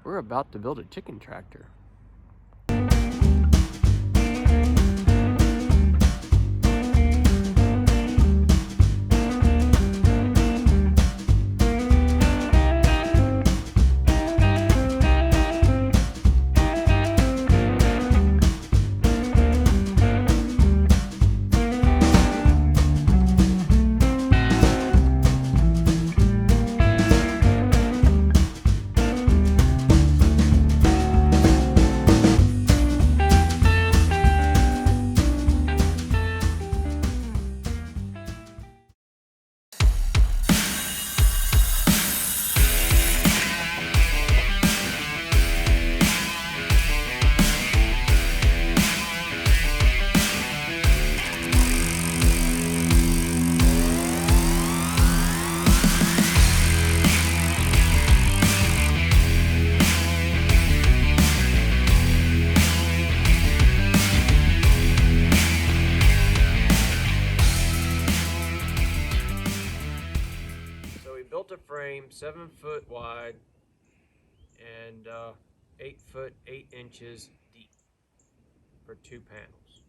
We're about to build a chicken tractor. Built a frame 7 foot wide and 8 foot 8 inches deep for 2 panels.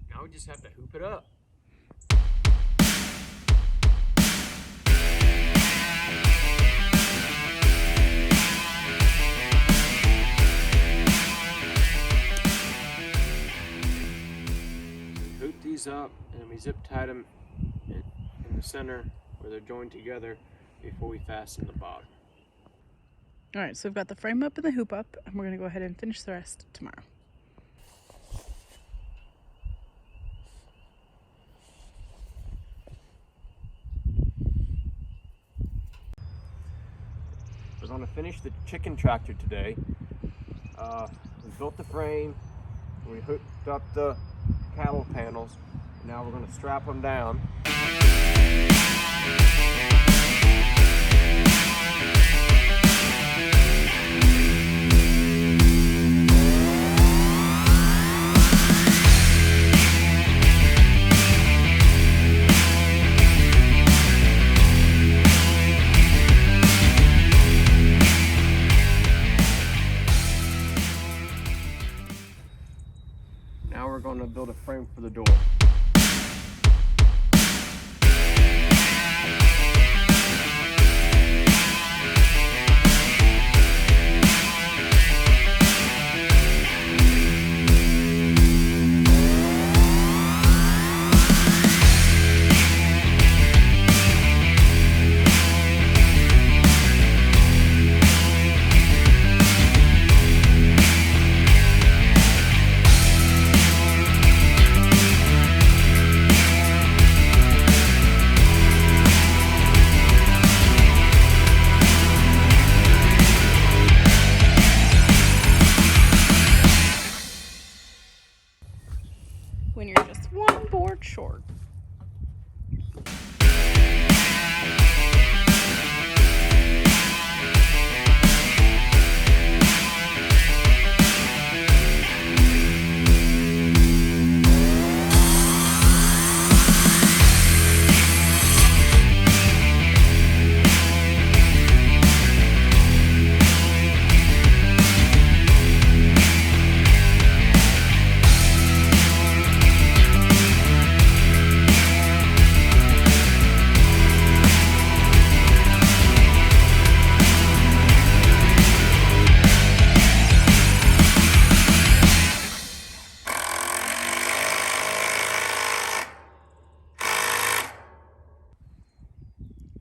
Now we just have to hoop it up. Hoop these up and we zip tied them in the center where they're joined together before we fasten the bottom. All right, so we've got the frame up and the hoop up, and we're gonna go ahead and finish the rest tomorrow. We're gonna finish the chicken tractor today. We built the frame, we hooked up the cattle panels. Now we're going to strap them down. Now we're going to build a frame for the door. When you're just one board short.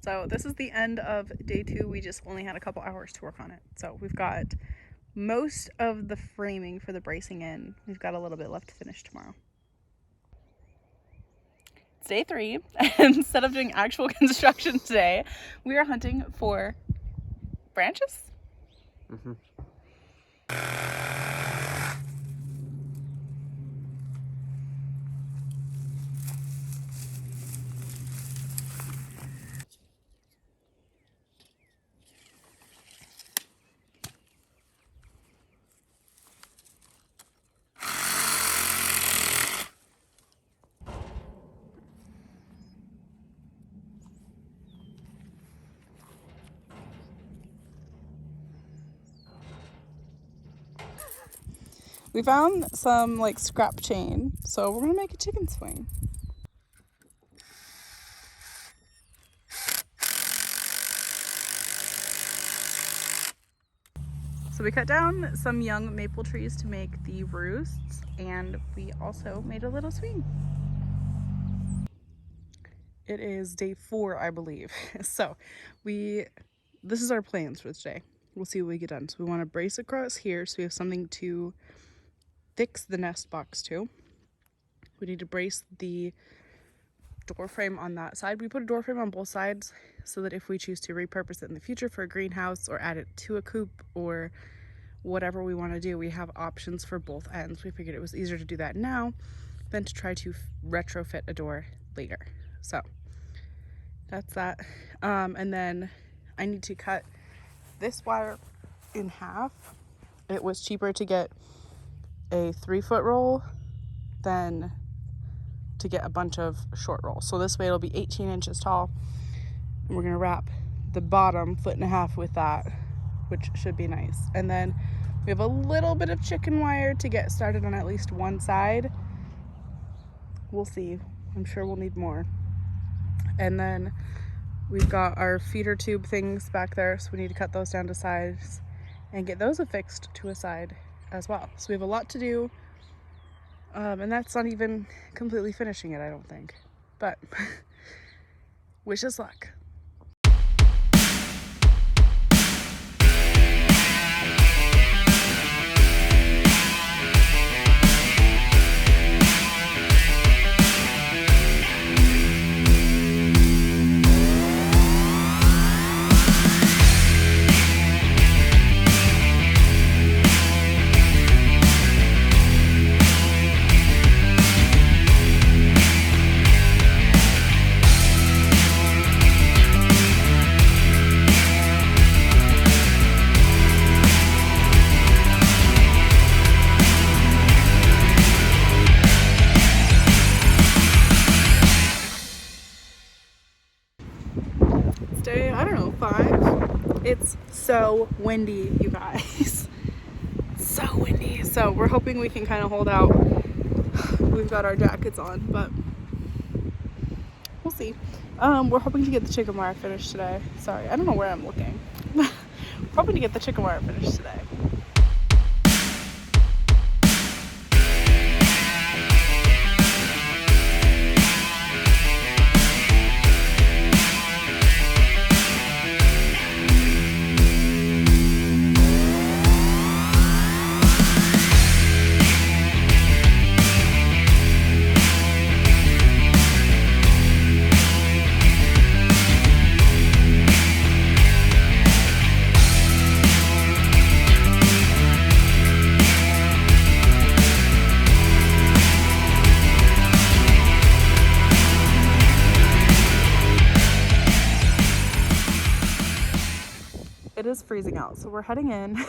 So this is the end of day 2. We just only had a couple hours to work on it. So we've got most of the framing for the bracing in. We've got a little bit left to finish tomorrow. It's day 3. Instead of doing actual construction today, we are hunting for branches. Mm-hmm. We found some like scrap chain, so we're gonna make a chicken swing. So we cut down some young maple trees to make the roosts, and we also made a little swing. It is day 4, I believe. So this is our plans for today. We'll see what we get done. So we want to brace across here so we have something to fix the nest box to. We need to brace the door frame on that side. We put a door frame on both sides so that if we choose to repurpose it in the future for a greenhouse or add it to a coop or whatever we want to do, we have options for both ends. We figured it was easier to do that now than to try to retrofit a door later. So that's that. And then I need to cut this wire in half. It was cheaper to get a 3-foot roll than to get a bunch of short rolls. So this way it'll be 18 inches tall. And we're gonna wrap the bottom 1.5 with that, which should be nice. And then we have a little bit of chicken wire to get started on at least one side. We'll see. I'm sure we'll need more. And then we've got our feeder tube things back there, so we need to cut those down to size and get those affixed to a side as well. So we have a lot to do, and that's not even completely finishing it, I don't think. But wish us luck. Day, I don't know, 5. It's so windy, you guys. So windy. So we're hoping we can kind of hold out. We've got our jackets on, but we'll see. We're hoping to get the chicken wire finished today. Sorry, I don't know where I'm looking. We're hoping to get the chicken wire finished today. It is freezing out, so we're heading in.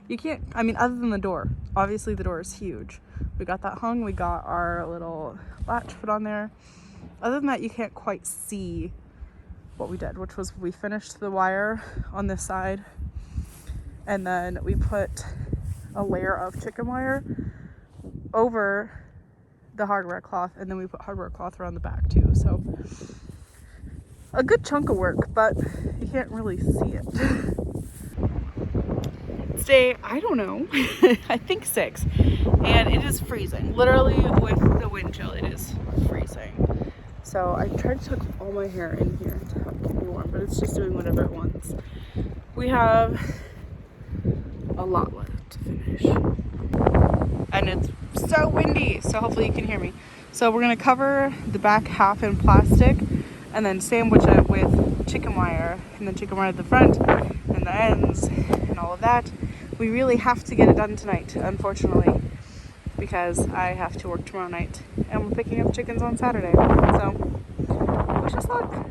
You can't, I mean, other than the door, obviously the door is huge. We got that hung, we got our little latch put on there. Other than that, you can't quite see what we did, which was we finished the wire on this side, and then we put a layer of chicken wire over the hardware cloth, and then we put hardware cloth around the back too. So a good chunk of work, but you can't really see it. It's day, I don't know, I think 6, and it is freezing. Literally with the wind chill, it is freezing. So I tried to tuck all my hair in here to help keep me warm, but it's just doing whatever it wants. We have a lot left to finish. And it's so windy, so hopefully you can hear me. So we're gonna cover the back half in plastic and then sandwich it with chicken wire, and then chicken wire at the front and the ends and all of that. We really have to get it done tonight, unfortunately, because I have to work tomorrow night and we're picking up chickens on Saturday. So wish us luck.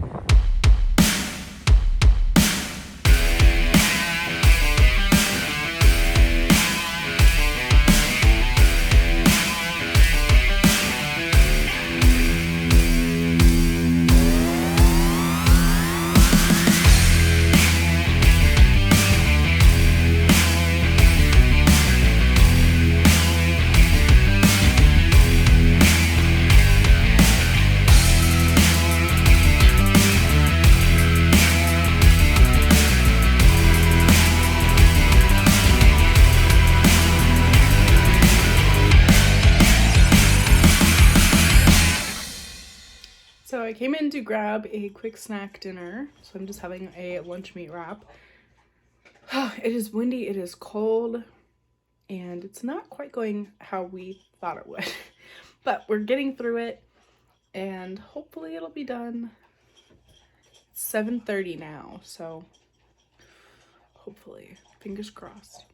So I came in to grab a quick snack dinner. So I'm just having a lunch meat wrap. It is windy, it is cold, and it's not quite going how we thought it would. But we're getting through it, and hopefully it'll be done. It's 7:30 now, so hopefully, fingers crossed.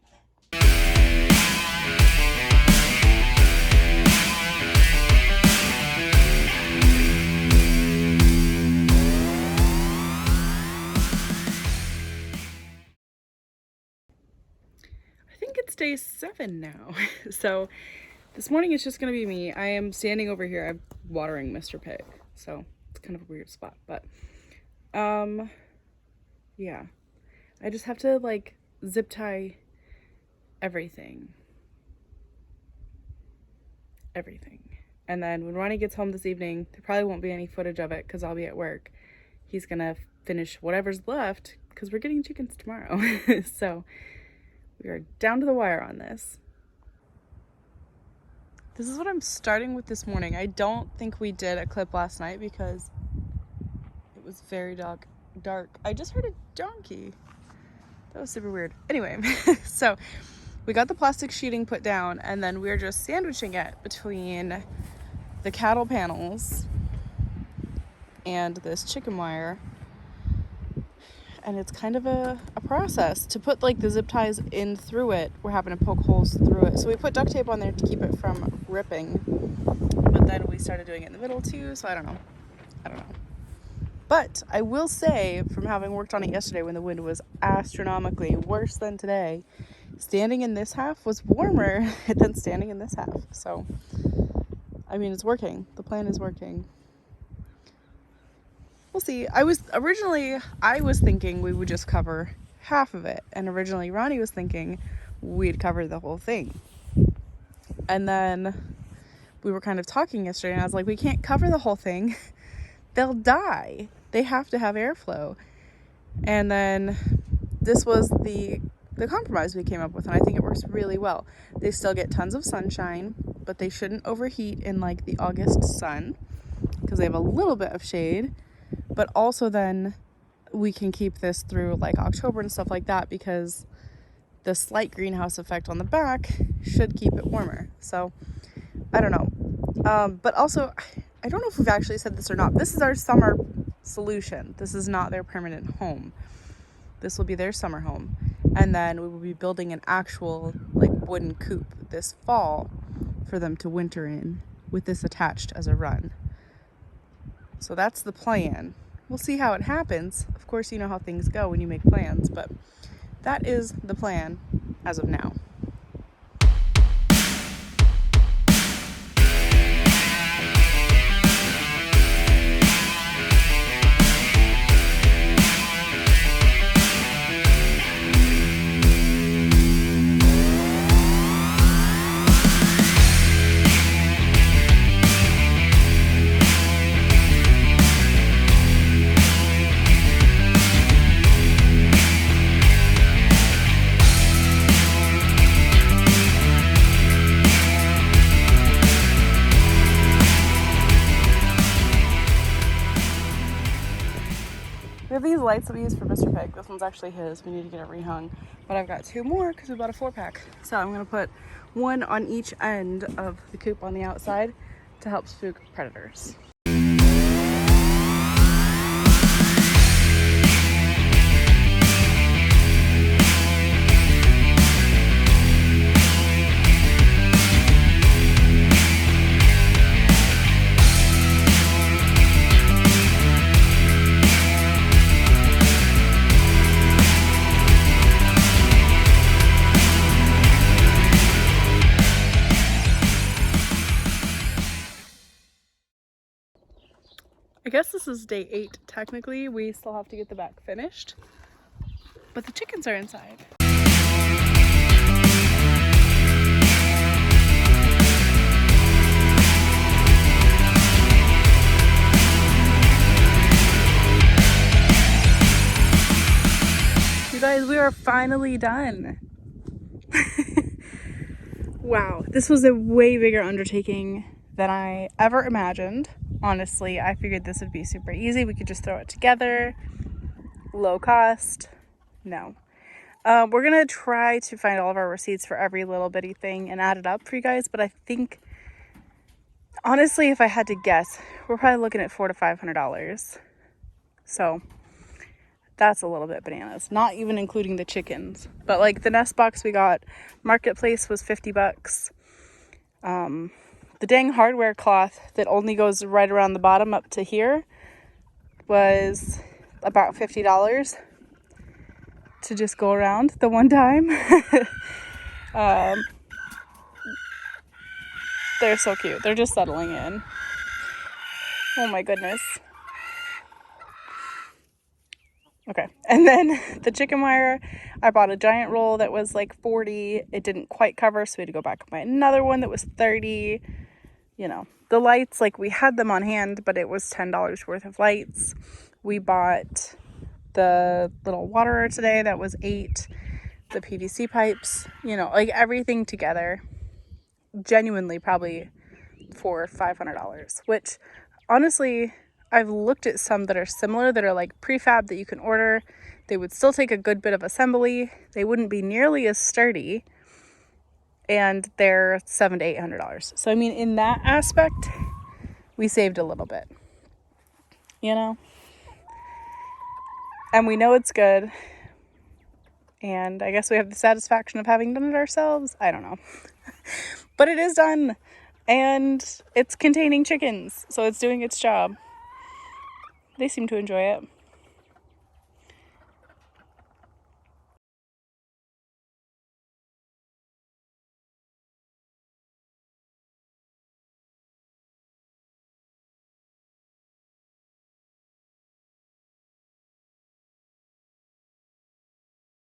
I think it's day 7 now. So this morning it's just gonna be me. I am standing over here. I'm watering Mr. Pig, so it's kind of a weird spot, but yeah. I just have to like zip tie everything. And then when Ronnie gets home this evening, there probably won't be any footage of it because I'll be at work. He's gonna finish whatever's left because we're getting chickens tomorrow. So we are down to the wire on this. This is what I'm starting with this morning. I don't think we did a clip last night because it was very dark. I just heard a donkey. That was super weird. Anyway, so we got the plastic sheeting put down, and then we're just sandwiching it between the cattle panels and this chicken wire. And it's kind of a process to put like the zip ties in through it. We're having to poke holes through it. So we put duct tape on there to keep it from ripping. But then we started doing it in the middle too, so I don't know. But I will say, from having worked on it yesterday when the wind was astronomically worse than today, standing in this half was warmer than standing in this half. So, I mean, it's working. The plan is working. We'll see. I was thinking we would just cover half of it. And originally Ronnie was thinking we'd cover the whole thing. And then we were kind of talking yesterday, and I was like, we can't cover the whole thing. They'll die. They have to have airflow. And then this was the compromise we came up with, and I think it works really well. They still get tons of sunshine, but they shouldn't overheat in like the August sun because they have a little bit of shade. But also then we can keep this through like October and stuff like that because the slight greenhouse effect on the back should keep it warmer. So I don't know. But also, I don't know if we've actually said this or not. This is our summer solution. This is not their permanent home. This will be their summer home. And then we will be building an actual like wooden coop this fall for them to winter in with this attached as a run. So that's the plan. We'll see how it happens. Of course, you know how things go when you make plans, but that is the plan as of now. We have these lights that we use for Mr. Pig. This one's actually his. We need to get it rehung. But I've got 2 more because we bought a 4-pack. So I'm going to put one on each end of the coop on the outside to help spook predators. I guess this is day 8 technically. We still have to get the back finished, but the chickens are inside. You guys, we are finally done. Wow, this was a way bigger undertaking than I ever imagined. honestly, I figured this would be super easy. We could just throw it together, low cost. No. We're going to try to find all of our receipts for every little bitty thing and add it up for you guys. But I think, honestly, if I had to guess, we're probably looking at $400 to $500. So that's a little bit bananas, not even including the chickens. But like the nest box we got, Marketplace, was $50. The dang hardware cloth that only goes right around the bottom up to here was about $50 to just go around the one time. They're so cute. They're just settling in. Oh my goodness. Okay. And then the chicken wire, I bought a giant roll that was like $40. It didn't quite cover, so we had to go back and buy another one that was $30. You know, the lights, like we had them on hand, but it was $10 worth of lights. We bought the little waterer today that was $8. The PVC pipes, you know, like everything together, genuinely probably $400 or $500, which honestly, I've looked at some that are similar, that are like prefab that you can order. They would still take a good bit of assembly. They wouldn't be nearly as sturdy, and they're $700 to $800. So I mean, in that aspect, we saved a little bit, you know, and we know it's good. And I guess we have the satisfaction of having done it ourselves. I don't know. But it is done. And it's containing chickens. So it's doing its job. They seem to enjoy it.